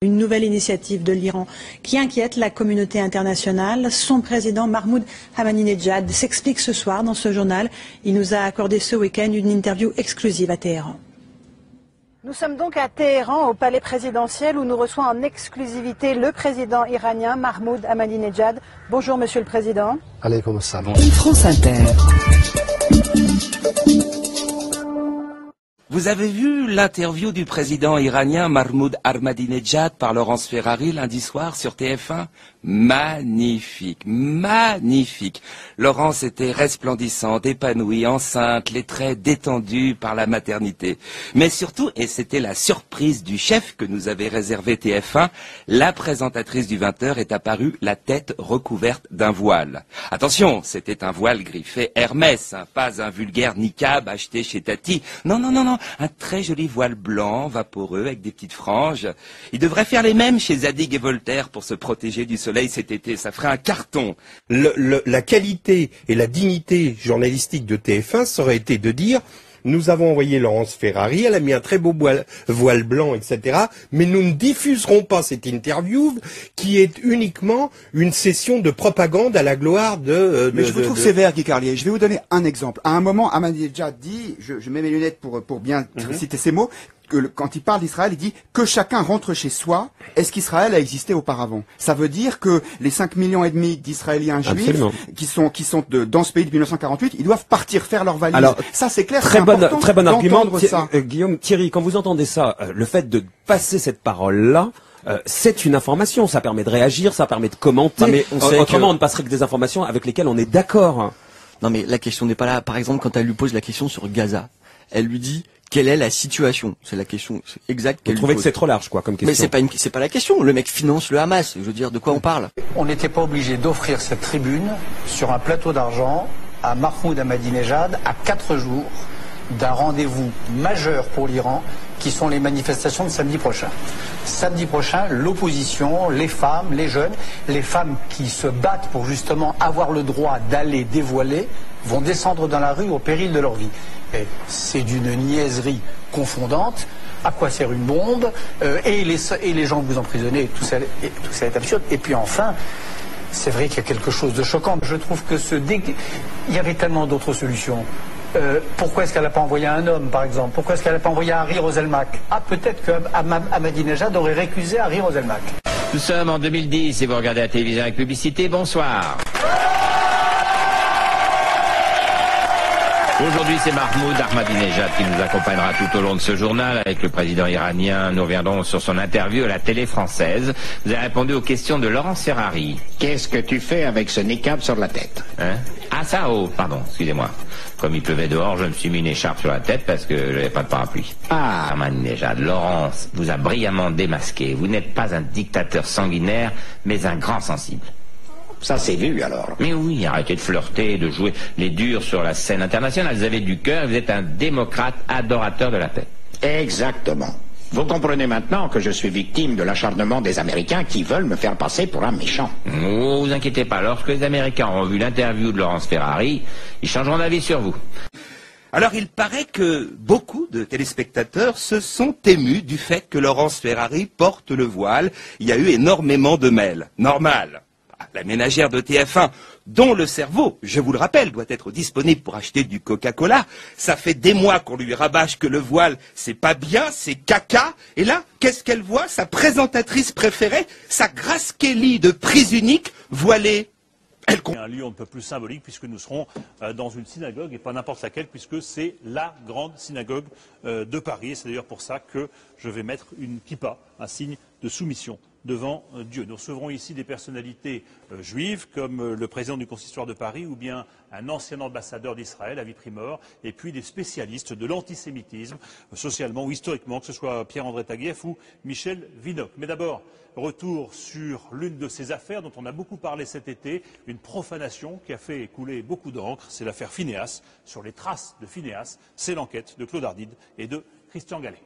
Une nouvelle initiative de l'Iran qui inquiète la communauté internationale. Son président Mahmoud Ahmadinejad s'explique ce soir dans ce journal. Il nous a accordé ce week-end une interview exclusive à Téhéran. Nous sommes donc à Téhéran, au palais présidentiel, où nous reçoit en exclusivité le président iranien Mahmoud Ahmadinejad. Bonjour Monsieur le Président. Alaykoum assalam. France Inter. Vous avez vu l'interview du président iranien Mahmoud Ahmadinejad par Laurence Ferrari lundi soir sur TF1 ? Magnifique, magnifique. Laurence était resplendissante, épanouie, enceinte, les traits détendus par la maternité. Mais surtout, et c'était la surprise du chef que nous avait réservé TF1, la présentatrice du 20h est apparue la tête recouverte d'un voile. Attention, c'était un voile griffé Hermès, hein, pas un vulgaire niqab acheté chez Tati. Non, non, non, non, un très joli voile blanc, vaporeux, avec des petites franges. Il devrait faire les mêmes chez Zadig et Voltaire pour se protéger du soleil cet été, ça ferait un carton. La qualité et la dignité journalistique de TF1, ça aurait été de dire: nous avons envoyé Laurence Ferrari, elle a mis un très beau voile blanc, etc. Mais nous ne diffuserons pas cette interview qui est uniquement une session de propagande à la gloire de... Mais je vous trouve sévère, Guy Carlier. Je vais vous donner un exemple. À un moment, Ahmadinejad dit, je mets mes lunettes pour bien citer ces mots, que quand il parle d'Israël, il dit que chacun rentre chez soi. Est-ce qu'Israël a existé auparavant? Ça veut dire que les 5,5 millions d'Israéliens juifs qui sont dans ce pays depuis 1948, ils doivent partir faire leur valise. Alors, ça c'est clair, très bon argument, ça. Guillaume, Thierry, quand vous entendez ça, le fait de passer cette parole-là, c'est une information, ça permet de réagir, ça permet de commenter. Non, mais autrement, on ne passerait que des informations avec lesquelles on est d'accord. Non mais la question n'est pas là. Par exemple, quand elle lui pose la question sur Gaza, elle lui dit: quelle est la situation? C'est la question exacte qu'elle lui pose. Vous trouvez que c'est trop large, quoi, comme question? Mais c'est pas la question. Le mec finance le Hamas. Je veux dire, de quoi on parle? On n'était pas obligé d'offrir cette tribune sur un plateau d'argent à Mahmoud Ahmadinejad à 4 jours d'un rendez-vous majeur pour l'Iran, qui sont les manifestations de samedi prochain. Samedi prochain, l'opposition, les femmes, les jeunes, les femmes qui se battent pour justement avoir le droit d'aller dévoiler, vont descendre dans la rue au péril de leur vie. C'est d'une niaiserie confondante. À quoi sert une bombe? Et les gens que vous emprisonnez, tout ça est absurde. Et puis enfin, c'est vrai qu'il y a quelque chose de choquant. Je trouve que il y avait tellement d'autres solutions. Pourquoi est-ce qu'elle n'a pas envoyé un homme, par exemple? Pourquoi est-ce qu'elle n'a pas envoyé Harry Roselmack? Ah, peut-être qu'Ahmadinejad aurait récusé Harry Roselmack. Nous sommes en 2010 et vous regardez la télévision avec publicité. Bonsoir. Aujourd'hui, c'est Mahmoud Ahmadinejad qui nous accompagnera tout au long de ce journal avec le président iranien. Nous reviendrons sur son interview à la télé française. Vous avez répondu aux questions de Laurence Ferrari. Qu'est-ce que tu fais avec ce niqab sur la tête? Ah ça, oh, pardon, excusez-moi. Comme il pleuvait dehors, je me suis mis une écharpe sur la tête parce que je n'avais pas de parapluie. Ah, Ahmadinejad, Laurence vous a brillamment démasqué. Vous n'êtes pas un dictateur sanguinaire, mais un grand sensible. Ça c'est vu alors. Mais oui, arrêtez de flirter, de jouer les durs sur la scène internationale. Vous avez du cœur et vous êtes un démocrate adorateur de la paix. Exactement. Vous comprenez maintenant que je suis victime de l'acharnement des Américains qui veulent me faire passer pour un méchant. Ne vous inquiétez pas, lorsque les Américains auront vu l'interview de Laurence Ferrari, ils changeront d'avis sur vous. Alors il paraît que beaucoup de téléspectateurs se sont émus du fait que Laurence Ferrari porte le voile. Il y a eu énormément de mails. Normal. La ménagère de TF1, dont le cerveau, je vous le rappelle, doit être disponible pour acheter du Coca-Cola. Ça fait des mois qu'on lui rabâche que le voile, c'est pas bien, c'est caca. Et là, qu'est-ce qu'elle voit? Sa présentatrice préférée, sa Grace Kelly de prise unique, voilée. C'est un lieu un peu plus symbolique puisque nous serons dans une synagogue et pas n'importe laquelle puisque c'est la grande synagogue de Paris. Et c'est d'ailleurs pour ça que je vais mettre une kippa, un signe de soumission devant Dieu. Nous recevrons ici des personnalités juives comme le président du consistoire de Paris ou bien un ancien ambassadeur d'Israël, Avi Primor, et puis des spécialistes de l'antisémitisme, socialement ou historiquement, que ce soit Pierre-André Taguieff ou Michel Vinocq. Mais d'abord, retour sur l'une de ces affaires dont on a beaucoup parlé cet été, une profanation qui a fait couler beaucoup d'encre, c'est l'affaire Phinéas. Sur les traces de Phinéas, c'est l'enquête de Claude Ardide et de Christian Gallet.